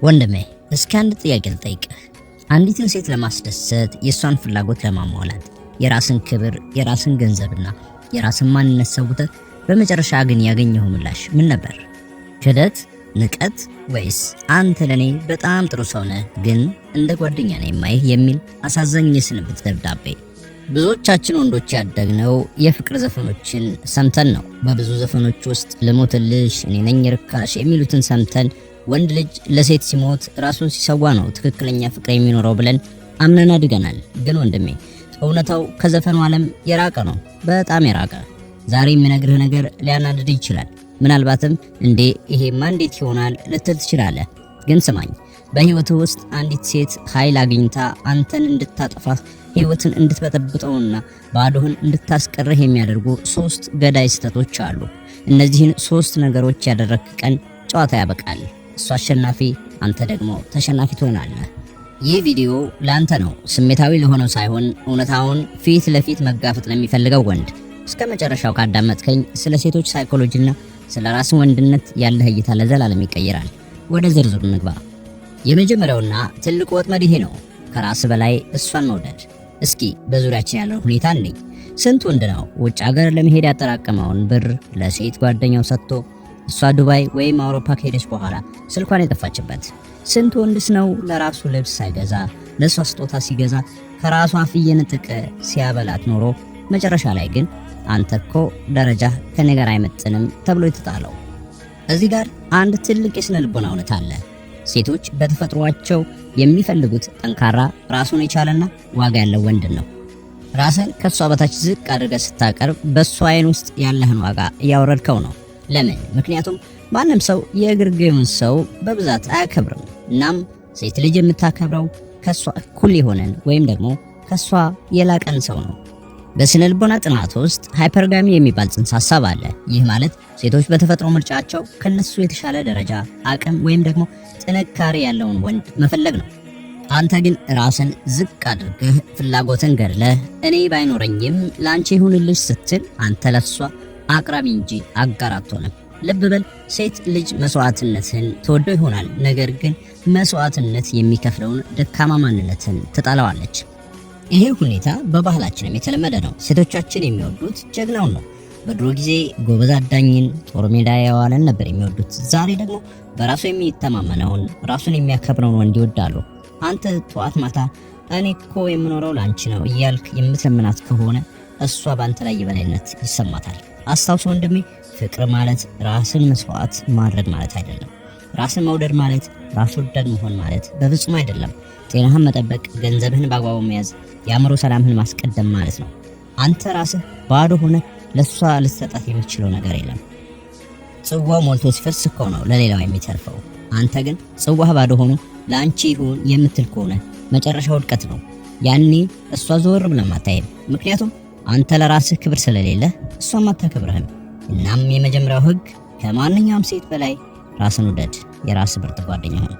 ወንድሜ እስኪ አንድ ጥያቄ ልጠይቅህ። አንዲትን ሴት ለማስደሰት የእሷን ፍላጎት ለማሟላት የራስን ክብር፣ የራስን ገንዘብና የራስን ማንነት ሰውተህ በመጨረሻ ግን ያገኘው ምላሽ ምን ነበር? ክደት፣ ንቀት ወይስ አንተ ለኔ በጣም ጥሩ ሰው ነህ ግን እንደ ጓደኛ ነኝ የማይህ የሚል አሳዛኝ የስንብት ደብዳቤ? ብዙዎቻችን ወንዶች ያደግነው የፍቅር ዘፈኖችን ሰምተን ነው። በብዙ ዘፈኖች ውስጥ ልሞትልሽ፣ እኔ ነኝ ርካሽ የሚሉትን ሰምተን ወንድ ልጅ ለሴት ሲሞት ራሱን ሲሰዋ ነው ትክክለኛ ፍቅር የሚኖረው ብለን አምነን አድገናል። ግን ወንድሜ እውነታው ከዘፈኑ ዓለም የራቀ ነው፣ በጣም የራቀ። ዛሬ የሚነግርህ ነገር ሊያናድድ ይችላል። ምናልባትም እንዴ ይሄማ እንዴት ይሆናል ልትል ትችላለህ። ግን ስማኝ፣ በህይወትህ ውስጥ አንዲት ሴት ኃይል አግኝታ አንተን እንድታጠፋህ፣ ህይወትን እንድትበጠብጠውና ባዶህን እንድታስቀርህ የሚያደርጉ 3 ገዳይ ስህተቶች አሉ። እነዚህን 3 ነገሮች ያደረግክ ቀን ጨዋታ ያበቃል። እሱ አሸናፊ፣ አንተ ደግሞ ተሸናፊ ትሆናለህ። ይህ ቪዲዮ ላንተ ነው፣ ስሜታዊ ለሆነው ሳይሆን እውነታውን ፊት ለፊት መጋፈጥ ለሚፈልገው ወንድ። እስከ መጨረሻው ካዳመጥከኝ ስለ ሴቶች ሳይኮሎጂና ስለ ራስ ወንድነት ያለህ እይታ ለዘላለም ይቀየራል። ወደ ዝርዝሩ እንግባ። የመጀመሪያውና ትልቁ ወጥመድ ይሄ ነው፣ ከራስ በላይ እሷን መውደድ። እስኪ በዙሪያችን ያለው ሁኔታ እንይ። ስንት ወንድ ነው ውጭ ሀገር ለመሄድ ያጠራቀመውን ብር ለሴት ጓደኛው ሰጥቶ እሷ ዱባይ ወይም አውሮፓ ከሄደች በኋላ ስልኳን የጠፋችበት? ስንት ወንድስ ነው ለራሱ ልብስ ሳይገዛ ለሷ ስጦታ ሲገዛ ከራሷ አፍ እየነጠቀ ሲያበላት ኖሮ መጨረሻ ላይ ግን አንተ እኮ ደረጃ ከኔ ጋር አይመጥንም ተብሎ የተጣለው? እዚህ ጋር አንድ ትልቅ የስነ ልቦና እውነት አለ። ሴቶች በተፈጥሯቸው የሚፈልጉት ጠንካራ፣ ራሱን የቻለና ዋጋ ያለው ወንድን ነው። ራስን ከሷ በታች ዝቅ አድርገህ ስታቀርብ በሷ አይን ውስጥ ያለህን ዋጋ እያወረድከው ነው። ለምን? ምክንያቱም ማንም ሰው የግርጌውን ሰው በብዛት አያከብርም። እናም ሴት ልጅ የምታከብረው ከሷ እኩል የሆነን ወይም ደግሞ ከሷ የላቀን ሰው ነው። በስነ ልቦና ጥናት ውስጥ ሃይፐርጋሚ የሚባል ጽንሰ ሐሳብ አለ። ይህ ማለት ሴቶች በተፈጥሮ ምርጫቸው ከነሱ የተሻለ ደረጃ፣ አቅም ወይም ደግሞ ጥንካሬ ያለውን ወንድ መፈለግ ነው። አንተ ግን ራስን ዝቅ አድርገህ ፍላጎትን ገድለህ እኔ ባይኖረኝም ላንቺ ይሁንልሽ ስትል አንተ ለሷ አቅራቢ እንጂ አጋር አትሆንም። ልብ በል፣ ሴት ልጅ መስዋዕትነትን ትወደው ይሆናል፣ ነገር ግን መስዋዕትነት የሚከፍለውን ደካማ ማንነትን ትጠላዋለች። ይሄ ሁኔታ በባህላችንም የተለመደ ነው። ሴቶቻችን የሚወዱት ጀግናውን ነው። በድሮ ጊዜ ጎበዝ አዳኝን፣ ጦር ሜዳ ያዋለን ነበር የሚወዱት። ዛሬ ደግሞ በራሱ የሚተማመነውን ራሱን የሚያከብረውን ወንድ ይወዳሉ። አንተ ጠዋት ማታ እኔ እኮ የምኖረው ላንቺ ነው እያልክ የምትለምናት ከሆነ እሷ በአንተ ላይ የበላይነት ይሰማታል። አስታውስ ወንድሜ፣ ፍቅር ማለት ራስን መስዋዕት ማድረግ ማለት አይደለም። ራስን መውደድ ማለት ራስ ወዳድ መሆን ማለት በፍጹም አይደለም። ጤናህን መጠበቅ፣ ገንዘብህን በአግባቡ መያዝ፣ የአእምሮ ሰላምህን ማስቀደም ማለት ነው። አንተ ራስህ ባዶ ሆነ ለሷ ልትሰጣት የምትችለው ነገር የለም። ጽዋው ሞልቶ ሲፈስ እኮ ነው ለሌላው የሚተርፈው። አንተ ግን ጽዋህ ባዶ ሆኖ ለአንቺ ይሁን የምትል ከሆነ መጨረሻው ውድቀት ነው። ያኔ እሷ ዞር ብለም አታይም። ምክንያቱም አንተ ለራስህ ክብር ስለሌለ እሷም አታከብርህም። እናም የመጀመሪያው ህግ ከማንኛውም ሴት በላይ ራስን ውደድ፣ የራስ ምርጥ ጓደኛ ሁን።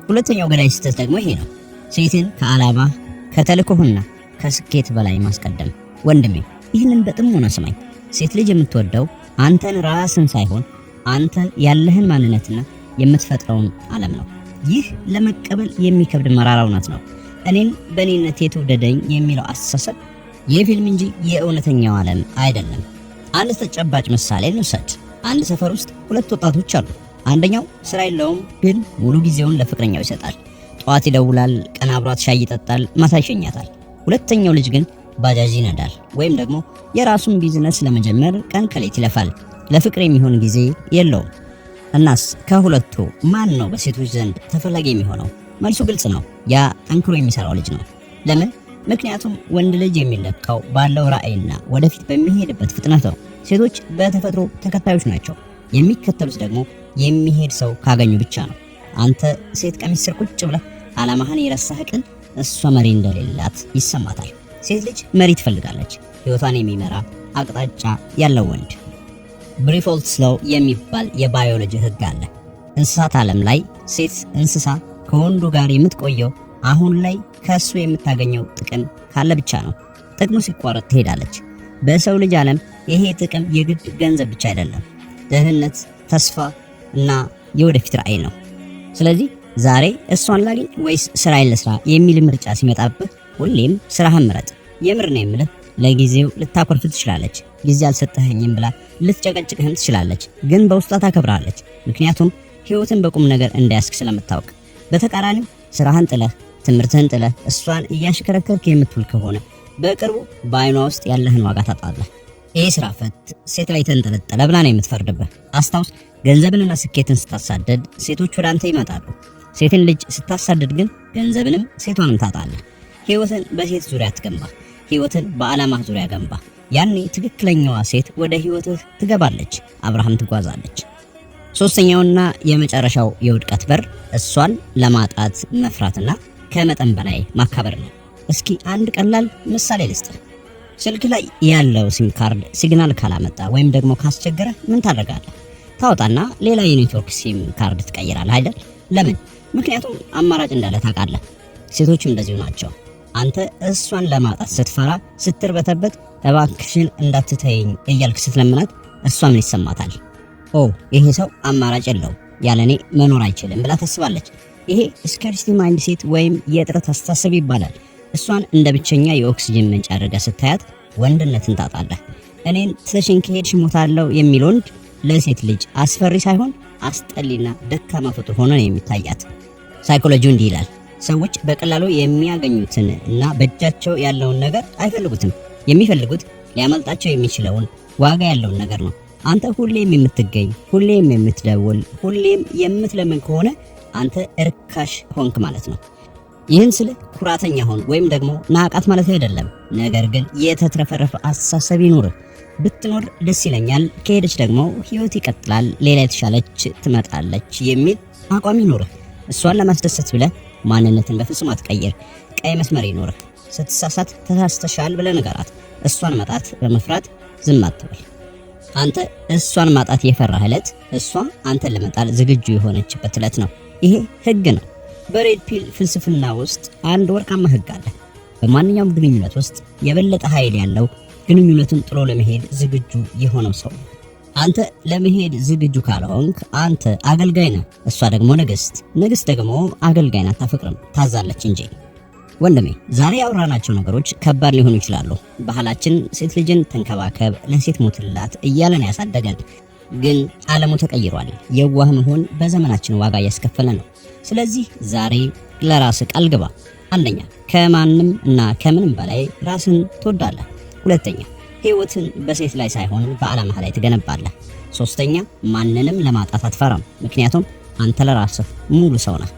ሁለተኛው ገዳይ ስህተት ደግሞ ይሄ ነው፣ ሴትን ከዓላማ ከተልእኮህና ከስኬት በላይ ማስቀደም። ወንድሜ ይህንን በጥሞና ስማኝ። ሴት ልጅ የምትወደው አንተን ራስን ሳይሆን አንተ ያለህን ማንነትና የምትፈጥረውን ዓለም ነው። ይህ ለመቀበል የሚከብድ መራራ እውነት ነው። እኔን በእኔነት የተወደደኝ የሚለው አስተሳሰብ የፊልም እንጂ የእውነተኛው ዓለም አይደለም። አንድ ተጨባጭ ምሳሌ እንውሰድ። አንድ ሰፈር ውስጥ 2 ወጣቶች አሉ። አንደኛው ስራ የለውም፣ ግን ሙሉ ጊዜውን ለፍቅረኛው ይሰጣል። ጠዋት ይደውላል፣ ቀን አብሯት ሻይ ይጠጣል፣ ማታ ይሸኛታል። ሁለተኛው ልጅ ግን ባጃጅ ይነዳል፣ ወይም ደግሞ የራሱን ቢዝነስ ለመጀመር ቀን ከሌት ይለፋል። ለፍቅር የሚሆን ጊዜ የለውም። እናስ ከሁለቱ ማን ነው በሴቶች ዘንድ ተፈላጊ የሚሆነው? መልሱ ግልጽ ነው፣ ያ ጠንክሮ የሚሰራው ልጅ ነው። ለምን? ምክንያቱም ወንድ ልጅ የሚለካው ባለው ራዕይና ወደፊት በሚሄድበት ፍጥነት ነው። ሴቶች በተፈጥሮ ተከታዮች ናቸው። የሚከተሉት ደግሞ የሚሄድ ሰው ካገኙ ብቻ ነው። አንተ ሴት ቀሚስ ስር ቁጭ ብለህ ዓላማህን የረሳህ ቀን እሷ መሪ እንደሌላት ይሰማታል። ሴት ልጅ መሪ ትፈልጋለች፣ ህይወቷን የሚመራ አቅጣጫ ያለው ወንድ። ብሪፎልትስ ሎው የሚባል የባዮሎጂ ህግ አለ። እንስሳት ዓለም ላይ ሴት እንስሳ ከወንዱ ጋር የምትቆየው አሁን ላይ ከሱ የምታገኘው ጥቅም ካለ ብቻ ነው። ጥቅሙ ሲቋረጥ ትሄዳለች። በሰው ልጅ ዓለም ይሄ ጥቅም የግድ ገንዘብ ብቻ አይደለም፣ ደህንነት፣ ተስፋ እና የወደፊት ራዕይ ነው። ስለዚህ ዛሬ እሷን ላግኝ ወይስ ስራዬን ልስራ የሚል ምርጫ ሲመጣብህ ሁሌም ስራህን ምረጥ። የምር ነው የምልህ። ለጊዜው ልታኮርፍ ትችላለች፣ ጊዜ አልሰጠኸኝም ብላ ልትጨቀጭቅህም ትችላለች፣ ግን በውስጧ ታከብራለች። ምክንያቱም ህይወትን በቁም ነገር እንዳያስክ ስለምታውቅ። በተቃራኒው ስራህን ጥለህ ትምህርትህን ጥለህ እሷን እያሽከረከርክ የምትውል ከሆነ በቅርቡ በአይኗ ውስጥ ያለህን ዋጋ ታጣለህ። ይህ ስራ ፈት ሴት ላይ ተንጠለጠለ ብላ ነው የምትፈርድብህ። አስታውስ፣ ገንዘብንና ስኬትን ስታሳደድ ሴቶች ወደ አንተ ይመጣሉ። ሴትን ልጅ ስታሳደድ ግን ገንዘብንም ሴቷንም ታጣለህ። ህይወትን በሴት ዙሪያ አትገንባ፣ ህይወትን በዓላማህ ዙሪያ ገንባ። ያኔ ትክክለኛዋ ሴት ወደ ህይወትህ ትገባለች፣ አብርሃም ትጓዛለች። ሶስተኛውና የመጨረሻው የውድቀት በር እሷን ለማጣት መፍራትና ከመጠን በላይ ማካበር ነው። እስኪ አንድ ቀላል ምሳሌ ልስጥህ። ስልክ ላይ ያለው ሲም ካርድ ሲግናል ካላመጣ ወይም ደግሞ ካስቸገረ ምን ታደርጋለህ? ታወጣና ሌላ የኔትወርክ ሲም ካርድ ትቀይራለህ አይደል? ለምን? ምክንያቱም አማራጭ እንዳለ ታውቃለህ። ሴቶችም እንደዚሁ ናቸው። አንተ እሷን ለማጣት ስትፈራ፣ ስትርበተበት እባክሽን እንዳትተይኝ እያልክ ስትለምናት እሷ ምን ይሰማታል? ኦ ይሄ ሰው አማራጭ የለው፣ ያለኔ መኖር አይችልም ብላ ታስባለች። ይሄ ስካርሲቲ ማይንድ ሴት ወይም የእጥረት አስተሳሰብ ይባላል። እሷን እንደ ብቸኛ የኦክሲጅን ምንጭ አድርገህ ስታያት ወንድነትን ታጣለህ። እኔን ትተሽኝ ከሄድሽ ሞታለሁ የሚል ወንድ ለሴት ልጅ አስፈሪ ሳይሆን አስጠሊና ደካማ ፍጡር ሆኖ ነው የሚታያት። ሳይኮሎጂው እንዲህ ይላል፣ ሰዎች በቀላሉ የሚያገኙትን እና በእጃቸው ያለውን ነገር አይፈልጉትም። የሚፈልጉት ሊያመልጣቸው የሚችለውን ዋጋ ያለውን ነገር ነው። አንተ ሁሌም የምትገኝ፣ ሁሌም የምትደውል፣ ሁሌም የምትለምን ከሆነ አንተ እርካሽ ሆንክ ማለት ነው። ይህን ስለ ኩራተኛ ሆን ወይም ደግሞ ናቃት ማለት አይደለም። ነገር ግን የተትረፈረፈ አስተሳሰብ ይኑርህ። ብትኖር ደስ ይለኛል፣ ከሄደች ደግሞ ህይወት ይቀጥላል፣ ሌላ የተሻለች ትመጣለች የሚል አቋም ይኑርህ። እሷን ለማስደሰት ብለህ ማንነትን በፍጹም አትቀይር። ቀይ መስመር ይኑርህ። ስትሳሳት ተሳስተሻል ብለህ ንገራት። እሷን ማጣት በመፍራት ዝም አትበል። አንተ እሷን ማጣት የፈራህ ዕለት እሷ አንተን ለመጣል ዝግጁ የሆነችበት ዕለት ነው። ይሄ ህግ ነው። በሬድ ፒል ፍልስፍና ውስጥ አንድ ወርቃማ ህግ አለ። በማንኛውም ግንኙነት ውስጥ የበለጠ ኃይል ያለው ግንኙነትን ጥሎ ለመሄድ ዝግጁ የሆነው ሰው። አንተ ለመሄድ ዝግጁ ካልሆንክ አንተ አገልጋይ ነህ፣ እሷ ደግሞ ንግስት። ንግስት ደግሞ አገልጋይን አታፈቅርም፣ ታዛለች እንጂ። ወንድሜ ዛሬ ያወራናቸው ነገሮች ከባድ ሊሆኑ ይችላሉ። ባህላችን ሴት ልጅን ተንከባከብ፣ ለሴት ሞትላት እያለን ያሳደገን። ግን ዓለሙ ተቀይሯል። የዋህ መሆን በዘመናችን ዋጋ እያስከፈለ ነው። ስለዚህ ዛሬ ለራስህ ቃል ግባ። አንደኛ፣ ከማንም እና ከምንም በላይ ራስን ትወዳለህ። ሁለተኛ፣ ህይወትን በሴት ላይ ሳይሆን በዓላማህ ላይ ትገነባለህ። ሶስተኛ፣ ማንንም ለማጣት አትፈራም፣ ምክንያቱም አንተ ለራስህ ሙሉ ሰው ነህ።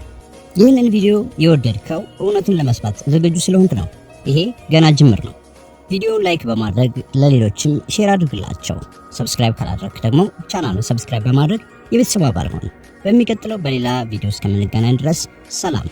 ይህንን ቪዲዮ የወደድከው እውነቱን ለመስማት ዝግጁ ስለሆንክ ነው። ይሄ ገና ጅምር ነው። ቪዲዮውን ላይክ በማድረግ ለሌሎችም ሼር አድርግላቸው። ሰብስክራይብ ካላደረግክ ደግሞ ቻናሉን ሰብስክራይብ በማድረግ የቤተሰብ አባል ሆን። በሚቀጥለው በሌላ ቪዲዮ እስከምንገናኝ ድረስ ሰላም።